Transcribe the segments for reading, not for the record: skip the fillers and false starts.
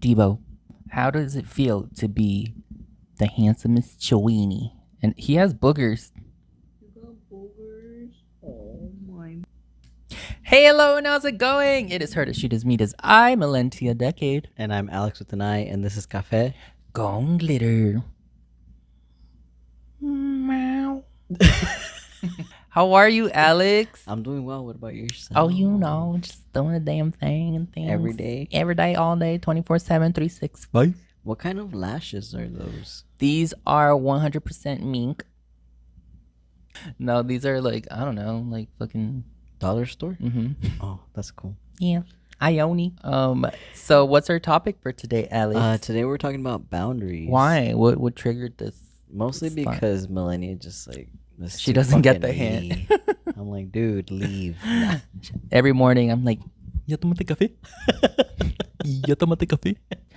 Debo, how does it feel to be the handsomest Chewini? And he has boogers. You got boogers? Oh my. Hey, hello, and how's it going? It is her to shoot as meat as I, Millenia Decade. And I'm Alix with an I, and this is Cafe. Gone glitter. Meow. How are you, Alix? I'm doing well. What about yourself? Oh, you know, just doing the damn thing and things. Every day? Every day, all day, 24/7, 365. What kind of lashes are those? These are 100% mink. No, these are like, I don't know, like fucking... Dollar store? Mm-hmm. Oh, that's cool. Yeah. Ione. So what's our topic for today, Alix? Today we're talking about boundaries. Why? What triggered this? Mostly It's fun. because Millenia just like... She doesn't get the hint. I'm like, dude, leave. Nah. Every morning, I'm like, ya tomate café? Ya tomate café?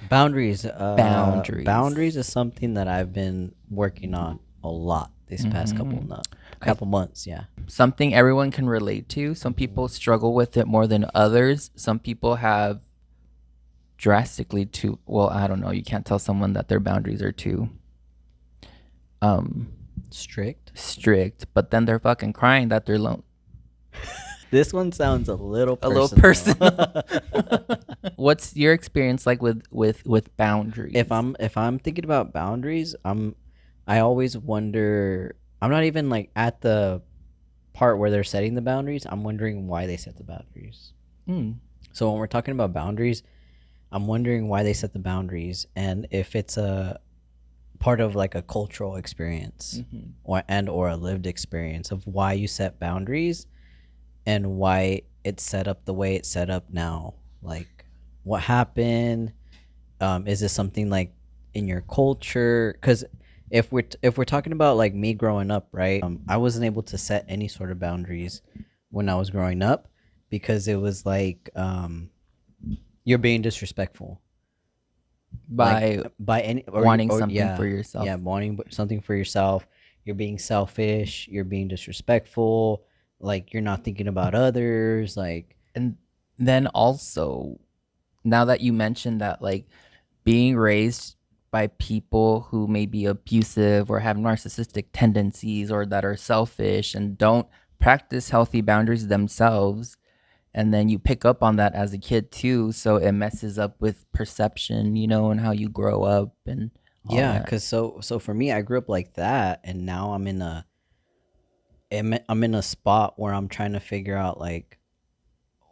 Boundaries. Boundaries. Boundaries is something that I've been working on a lot these past couple months. Yeah. Something everyone can relate to. Some people struggle with it more than others. Some people have drastically too... Well, I don't know. You can't tell someone that their boundaries are too... strict, but then they're fucking crying that they're lonely. This one sounds a little personal. What's your experience like with boundaries? If I'm thinking about boundaries, I always wonder. I'm not even like at the part where they're setting the boundaries. I'm wondering why they set the boundaries. So when we're talking about boundaries, I'm wondering why they set the boundaries and if it's a part of like a cultural experience or a lived experience of why you set boundaries and why it's set up the way it's set up now. Like what happened? Is this something like in your culture? Because if we're talking about like me growing up, right? I wasn't able to set any sort of boundaries when I was growing up because it was like you're being disrespectful. by Any wanting something for yourself. Yeah, wanting something for yourself. You're being selfish. You're being disrespectful. Like you're not thinking about others. Like, and then also, now that you mentioned that, like being raised by people who may be abusive or have narcissistic tendencies or that are selfish and don't practice healthy boundaries themselves, and then you pick up on that as a kid too, so it messes up with perception, and how you grow up and all yeah, that. because so for me, I grew up like that, and now I'm in a spot where I'm trying to figure out like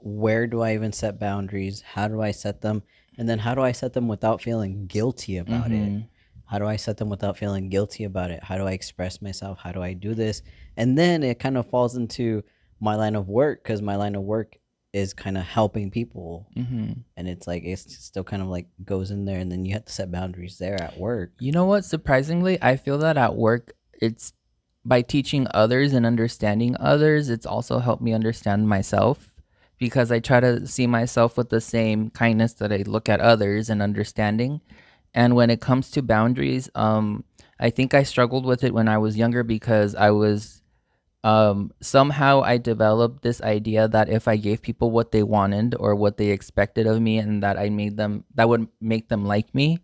where do I even set boundaries? How do I set them? And then how do I set them without feeling guilty about it? How do I set them without feeling guilty about it? How do I express myself? How do I do this? And then it kind of falls into my line of work because my line of work is kind of helping people, and it's like it's still kind of like goes in there, and then you have to set boundaries there at work. You know what? Surprisingly, I feel that at work, it's by teaching others and understanding others, it's also helped me understand myself, because I try to see myself with the same kindness that I look at others and understanding. And when it comes to boundaries, I think I struggled with it when I was younger because I was somehow I developed this idea that if I gave people what they wanted or what they expected of me, and that that would make them like me.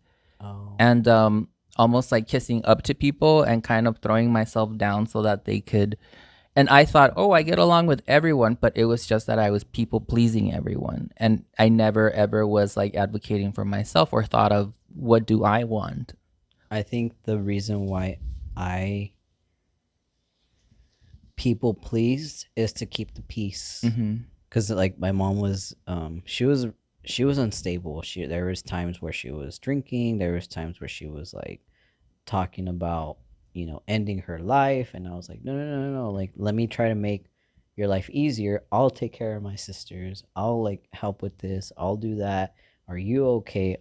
And almost like kissing up to people and kind of throwing myself down so that they could. And I thought, oh, I get along with everyone, but it was just that I was people pleasing everyone. And I never ever was like advocating for myself or thought of what do I want. I think the reason why I people pleased is to keep the peace, because like my mom was she was unstable. There was times where she was drinking, there was times where she was like talking about ending her life, and I was like, no, like let me try to make your life easier. I'll take care of my sisters, I'll like help with this, I'll do that. Are you okay?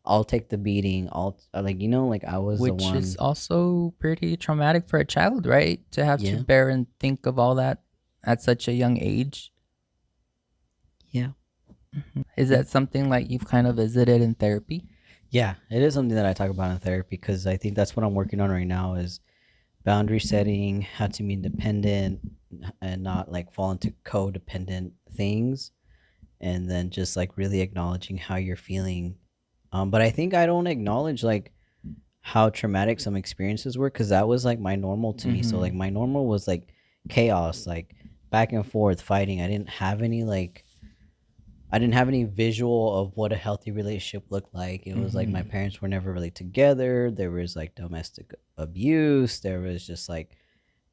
I'll take the beating. I'll like I was Which the one. is also pretty traumatic for a child, right? To have to bear and think of all that at such a young age. Yeah. Is that something like you've kind of visited in therapy? Yeah, it is something that I talk about in therapy because I think that's what I'm working on right now is boundary setting, how to be independent and not like fall into codependent things, and then just like really acknowledging how you're feeling But I think I don't acknowledge like how traumatic some experiences were, because that was like my normal to me. So like my normal was like chaos, like back and forth fighting. I didn't have any visual of what a healthy relationship looked like. It was like my parents were never really together. There was like domestic abuse. There was just like,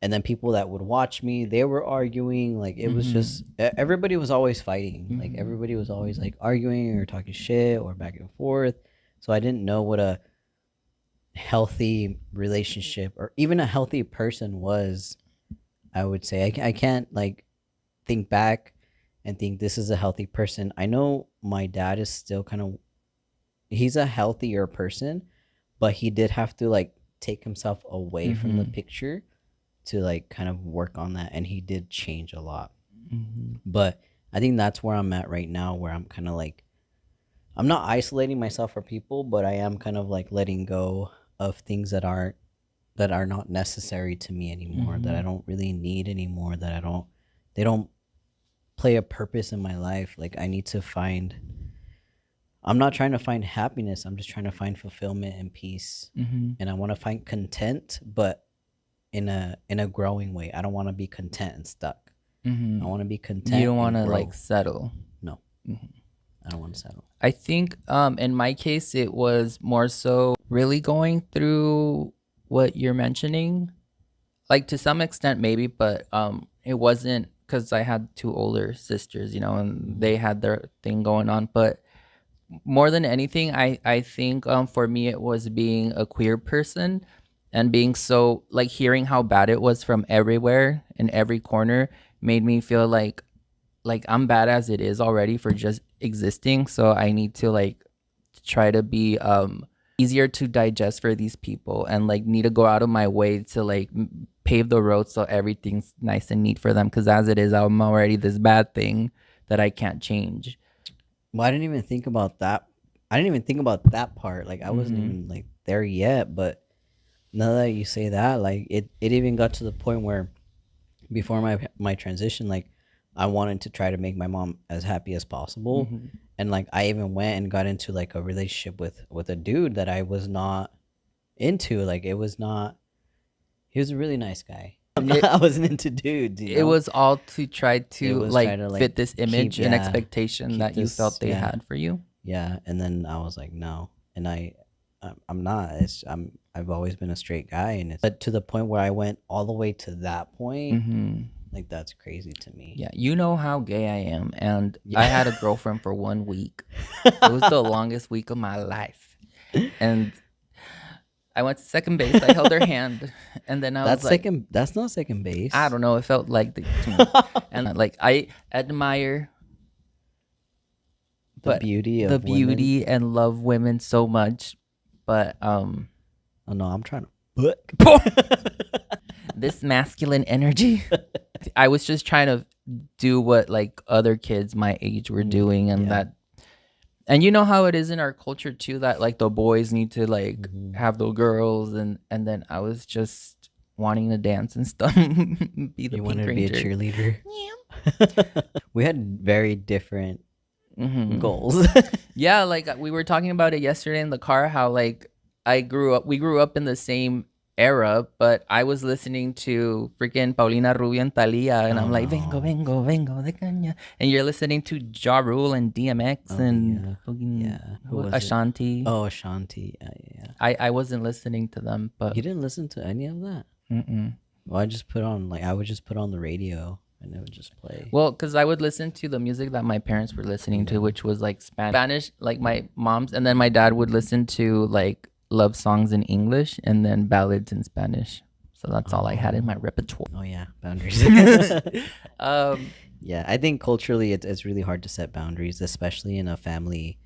and then people that would watch me, they were arguing. Like it was just everybody was always fighting. Like everybody was always like arguing or talking shit or back and forth. So I didn't know what a healthy relationship or even a healthy person was. I would say I can't like think back and think this is a healthy person. I know my dad is still kind of, he's a healthier person, but he did have to like take himself away from the picture to like kind of work on that, and he did change a lot. But I think that's where I'm at right now, where I'm kind of like, I'm not isolating myself from people, but I am kind of like letting go of things that are not necessary to me anymore, that I don't really need anymore, that they don't play a purpose in my life. Like I need to find, I'm not trying to find happiness, I'm just trying to find fulfillment and peace. And I want to find content, but in a growing way. I don't want to be content and stuck. I want to be content. You don't want to like settle. No. I don't want to settle. I think in my case it was more so really going through what you're mentioning, like to some extent maybe, but it wasn't, because I had two older sisters, you know, and they had their thing going on. But more than anything, I think for me it was being a queer person and being so like hearing how bad it was from everywhere in every corner made me feel like I'm bad as it is already for just existing. So I need to like try to be easier to digest for these people, and like need to go out of my way to like pave the road so everything's nice and neat for them, because as it is, I'm already this bad thing that I can't change. Well, I didn't even think about that. I didn't even think about that part. Like I wasn't even like there yet. But now that you say that, like it even got to the point where before my transition, like I wanted to try to make my mom as happy as possible. And like I even went and got into like a relationship with a dude that I was not into. Like it was not, he was a really nice guy. I wasn't into dudes. You know? It was all to try to like try to, like, fit this image and expectation that you felt they yeah. had for you. Yeah, and then I was like, no, and I'm not. I've always been a straight guy, and it's but to the point where I went all the way to that point. Like that's crazy to me. Yeah, you know how gay I am, and I had a girlfriend for 1 week. It was the longest week of my life, and I went to second base. I held her hand, and then I was like, second. That's not second base. I don't know. It felt like and like I admire the beauty of the beauty women. and love women so much, but oh no, I'm trying to book this masculine energy. I was just trying to do what like other kids my age were doing, and that. And you know how it is in our culture too, that like the boys need to like have the girls, and then I was just wanting to dance and stuff. Be the you Pink wanted Ranger. to be a cheerleader. Yeah. We had very different goals. Yeah, like we were talking about it yesterday in the car, how like we grew up in the same era, but I was listening to freaking Paulina Rubio and Thalia, and I'm like, vengo de caña, and you're listening to Ja Rule and DMX and Ashanti. Oh, Ashanti. Yeah. I wasn't listening to them, but you didn't listen to any of that. Well, I would just put on the radio and it would just play. Well, because I would listen to the music that my parents were listening to, which was like Spanish, like my mom's, and then my dad would listen to like love songs in English and then ballads in Spanish. So that's all I had in my repertoire. Oh yeah, boundaries. Yeah, I think culturally it's really hard to set boundaries, especially in a family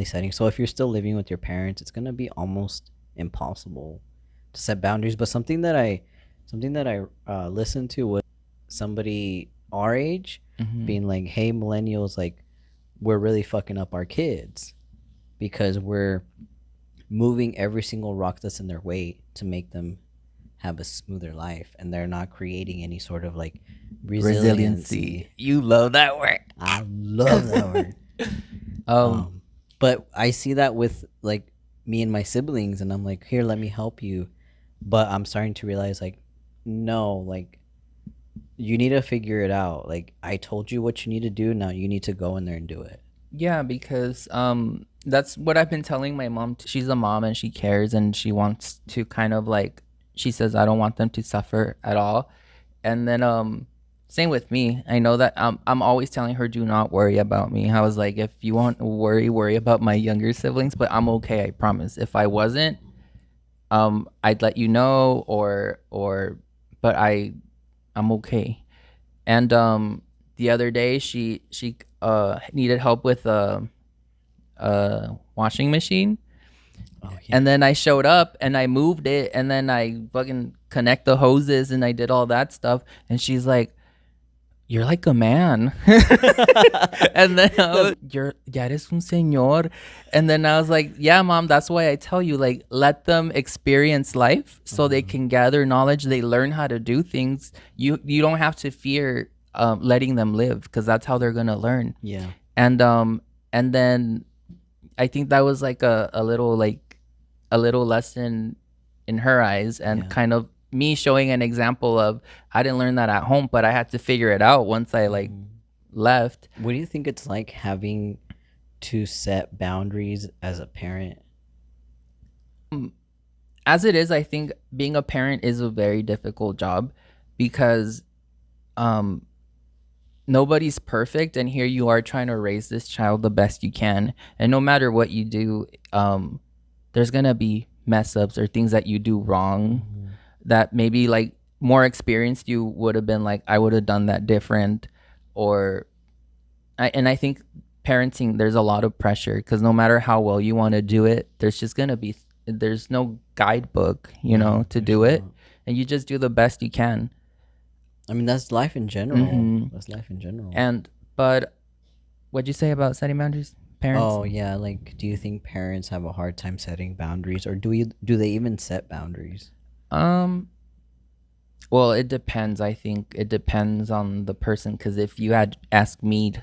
setting. So if you're still living with your parents, it's gonna be almost impossible to set boundaries. But something that I listened to was somebody our age being like, hey, millennials, like we're really fucking up our kids because we're moving every single rock that's in their way to make them have a smoother life, and they're not creating any sort of like resiliency. You love that word. I love that word. But I see that with like me and my siblings, and I'm like, here, let me help you. But I'm starting to realize, like, no, like, you need to figure it out. Like, I told you what you need to do. Now you need to go in there and do it. Yeah, because that's what I've been telling my mom. She's a mom and she cares and she wants to kind of like, she says I don't want them to suffer at all. And then same with me. I know that I'm always telling her do not worry about me. I was like, if you want to worry about my younger siblings, but I'm okay, I promise. If I wasn't, I'd let you know, or but I'm okay. And the other day she needed help with a washing machine, Oh yeah. and then I showed up and I moved it, and then I fucking connect the hoses and I did all that stuff, and she's like, you're like a man. And then you're, ya eres un señor. And then I was like, yeah, mom, that's why I tell you, like, let them experience life so they can gather knowledge. They learn how to do things. You don't have to fear letting them live, because that's how they're gonna learn. Yeah. And then I think that was like a little lesson in her eyes, and Yeah. kind of me showing an example of, I didn't learn that at home, but I had to figure it out once I like left. What do you think it's like having to set boundaries as a parent? As it is, I think being a parent is a very difficult job, because um nobody's perfect, and here you are trying to raise this child the best you can, and no matter what you do, there's gonna be mess ups or things that you do wrong, that maybe like more experienced you would have been like, I would have done that different. Or and I think parenting, there's a lot of pressure, because no matter how well you want to do it, there's just gonna be, there's no guidebook, to do it, and you just do the best you can. I mean, that's life in general. That's life in general. And but what'd you say about setting boundaries, parents? Oh yeah, like, do you think parents have a hard time setting boundaries, or do they even set boundaries? um well, it depends. I think it depends on the person, because if you had asked me,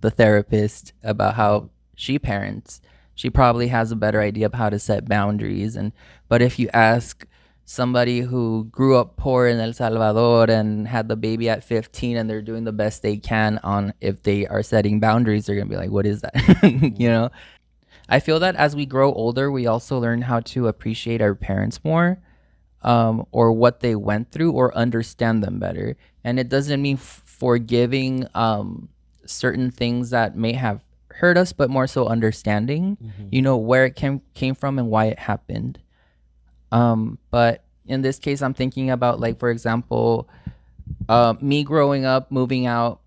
the therapist, about how she parents, she probably has a better idea of how to set boundaries. And but if you ask somebody who grew up poor in El Salvador and had the baby at 15, and they're doing the best they can on if they are setting boundaries, they're gonna be like, what is that? I feel that as we grow older, we also learn how to appreciate our parents more, or what they went through, or understand them better. And it doesn't mean forgiving certain things that may have hurt us, but more so understanding, where it came from and why it happened. But in this case, I'm thinking about, like, for example, me growing up, moving out,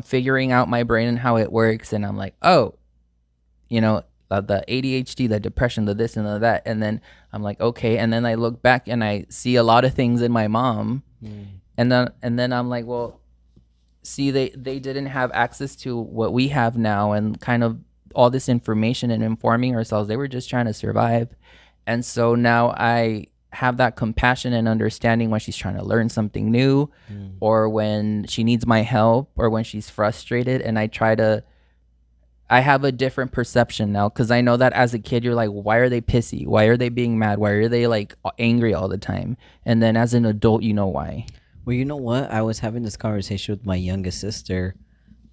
figuring out my brain and how it works, and I'm like, oh, the ADHD, the depression, the this and the that, and then I'm like, okay, and then I look back and I see a lot of things in my mom, and then I'm like, well, see, they didn't have access to what we have now, and kind of all this information and informing ourselves. They were just trying to survive. And so now I have that compassion and understanding when she's trying to learn something new, or when she needs my help, or when she's frustrated, and I have a different perception now, because I know that as a kid, you're like, why are they pissy? Why are they being mad? Why are they like angry all the time? And then as an adult, you know why. Well, you know what? I was having this conversation with my youngest sister.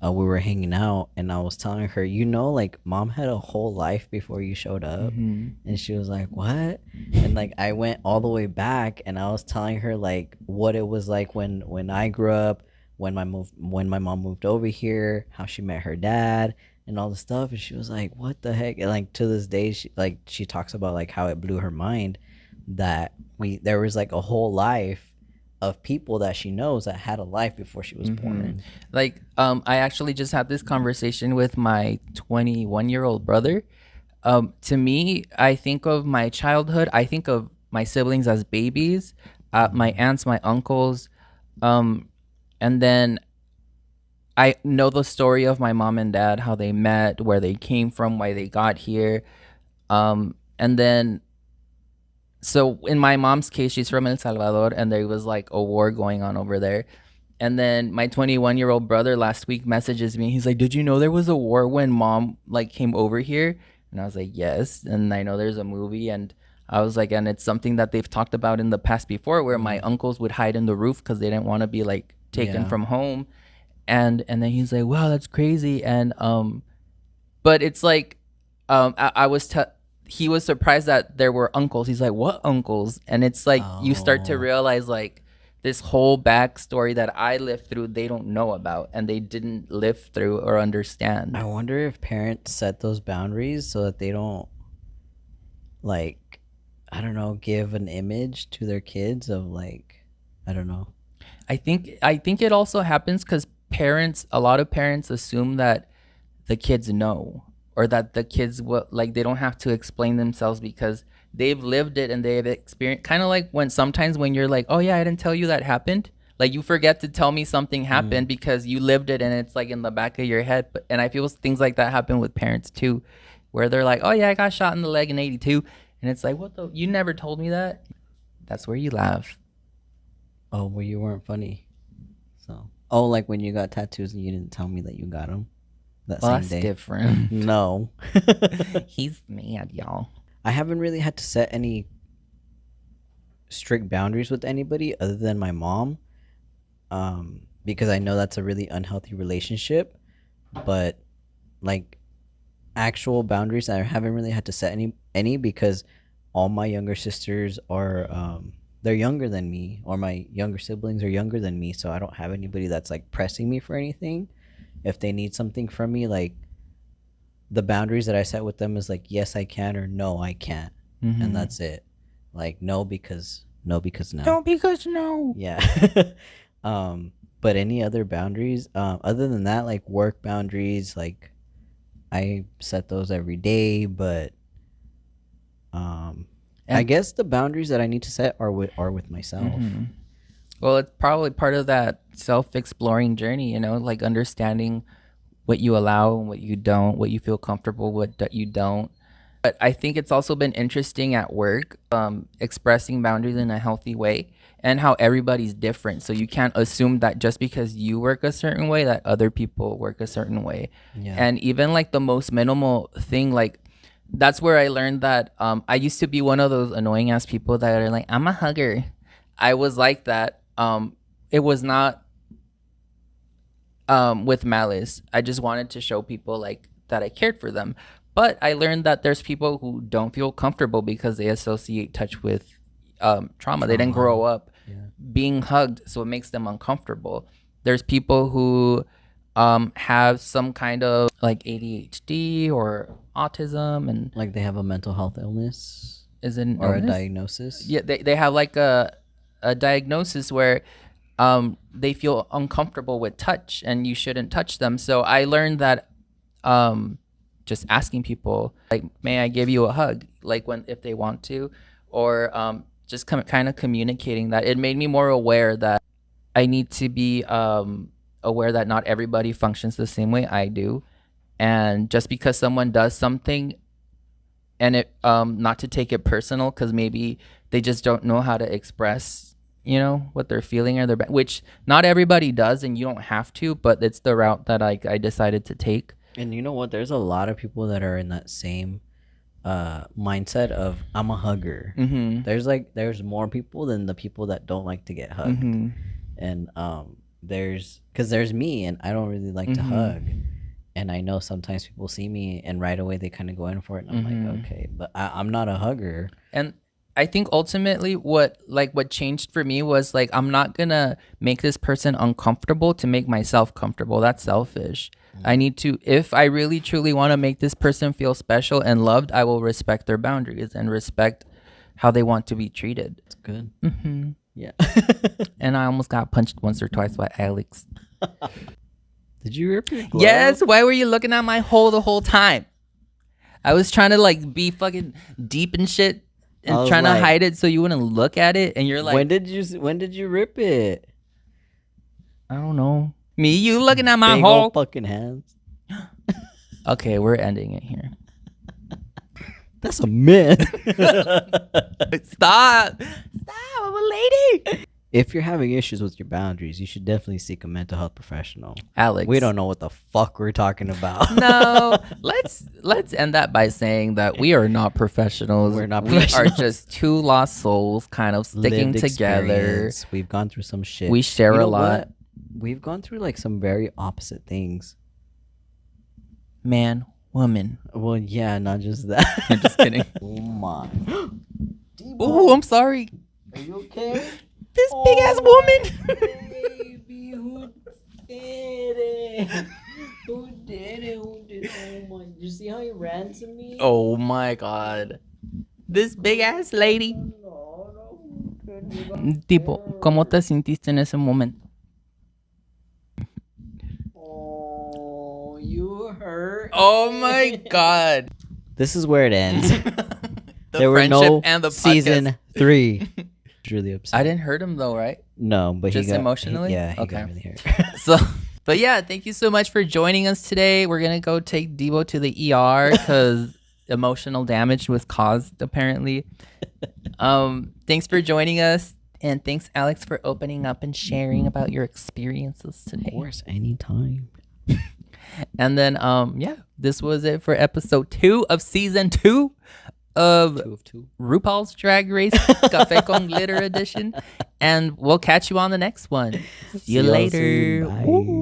We were hanging out, and I was telling her, like, mom had a whole life before you showed up. And she was like, what? And like, I went all the way back, and I was telling her like what it was like when I grew up, when my mom moved over here, how she met her dad, and all the stuff. And she was like, what the heck? And like, to this day, she talks about like how it blew her mind that there was like a whole life of people that she knows that had a life before she was born. Like, I actually just had this conversation with my 21-year-old brother. To me, I think of my childhood, I think of my siblings as babies, my aunts, my uncles, and then I know the story of my mom and dad, how they met, where they came from, why they got here. And then, so in my mom's case, she's from El Salvador, and there was like a war going on over there. And then my 21-year-old brother last week messages me. He's like, "Did you know there was a war when mom like came over here?" And I was like, "Yes." And I know there's a movie, and I was like, and it's something that they've talked about in the past before, where my uncles would hide in the roof because they didn't want to be like taken from home. And then he's like, "Wow, that's crazy." And but it's like, he was surprised that there were uncles. He's like, "What uncles?" And it's like you start to realize like this whole backstory that I lived through, they don't know about, and they didn't live through or understand. I wonder if parents set those boundaries so that they don't, like, I don't know, give an image to their kids of like, I don't know. I think it also happens because a lot of parents assume that the kids know, or that the kids will, like, they don't have to explain themselves because they've lived it and they've experienced. Kind of like when sometimes when you're like, "Oh yeah, I didn't tell you that happened." Like you forget to tell me something happened because you lived it and it's like in the back of your head. And I feel things like that happen with parents too, where they're like, "Oh yeah, I got shot in the leg in '82," and it's like, "What the? You never told me that." That's where you laugh. Oh, well, you weren't funny. So, oh, like when you got tattoos and you didn't tell me that you got them that Well, same that's day. different. No. He's mad, y'all. I haven't really had to set any strict boundaries with anybody other than my mom, because I know that's a really unhealthy relationship. But like actual boundaries, I haven't really had to set any because all my younger sisters are they're younger than me, or my younger siblings are younger than me, so I don't have anybody that's like pressing me for anything. If they need something from me, like the boundaries that I set with them is like, yes I can, or no I can't. And that's it. Like no because no. No, because no. Yeah. But any other boundaries other than that, like work boundaries, like I set those every day. But I guess the boundaries that I need to set are with myself. Well, it's probably part of that self-exploring journey, like understanding what you allow and what you don't, what you feel comfortable with, that you don't. But I think it's also been interesting at work, expressing boundaries in a healthy way, and how everybody's different. So you can't assume that just because you work a certain way that other people work a certain way. Yeah. And even like the most minimal thing, like that's where I learned that I used to be one of those annoying ass people that are like, "I'm a hugger." I was like that. It was not with malice. I just wanted to show people like that I cared for them. But I learned that there's people who don't feel comfortable because they associate touch with trauma. They didn't grow up being hugged, so it makes them uncomfortable. There's people who have some kind of like ADHD or autism, and like they have a mental health illness, is it an or illness? a diagnosis. Yeah, they have like a diagnosis where they feel uncomfortable with touch and you shouldn't touch them. So I learned that just asking people like, "May I give you a hug?" like if they want to, or just kind of communicating that. It made me more aware that I need to be aware that not everybody functions the same way I do, and just because someone does something, and it not to take it personal, because maybe they just don't know how to express what they're feeling, or which not everybody does, and you don't have to, but it's the route that I decided to take. And you know what? There's a lot of people that are in that same mindset of I'm a hugger. There's more people than the people that don't like to get hugged. And there's me, and I don't really like to hug. And I know sometimes people see me and right away they kind of go in for it, and I'm like, okay, but I'm not a hugger. And I think ultimately what changed for me was like, I'm not gonna make this person uncomfortable to make myself comfortable. That's selfish. I need to, if I really truly want to make this person feel special and loved, I will respect their boundaries and respect how they want to be treated. It's good. Yeah. And I almost got punched once or twice by Alix. Did you rip your glove? Yes. Why were you looking at my hole the whole time? I was trying to like be fucking deep and shit, and trying to hide it so you wouldn't look at it. And you're like, when did you rip it? I don't know. Me, you looking at my Big hole? old fucking hands. Okay, we're ending it here. That's a myth. Stop, I'm a lady. if you're having issues with your boundaries, you should definitely seek a mental health professional. Alex, We don't know what the fuck we're talking about. No, let's end that by saying that we are not professionals. We're not We are professionals. just two lost souls, kind of sticking Lived together. experience. We've gone through some shit. We share You a know lot. what? We've gone through like some very opposite things. Man, woman. Well, yeah, not just that. I'm just kidding. Oh my. Oh, I'm sorry. Are you okay? This big ass woman. Baby, who did it? Who did it? Who did it? Oh my. Did you see how he ran to me? Oh my god. This big ass lady. Tipo, ¿cómo te sentiste en ese momento? Oh, you hurt. Oh my god. This is where it ends. The There were friendship no and the season podcast. 3. Really upset. I didn't hurt him though, right? No, but Just he got emotionally? He Okay. got really hurt. So, but yeah, thank you so much for joining us today. We're gonna go take Debo to the ER because emotional damage was caused apparently. Thanks for joining us, and thanks Alex for opening up and sharing about your experiences Of today. course, anytime. And then yeah, this was it for episode 2 of season 2 of 2 of 2. RuPaul's Drag Race Café con Glitter edition, and we'll catch you on the next one. See you See y'all later. soon. Bye. Woo.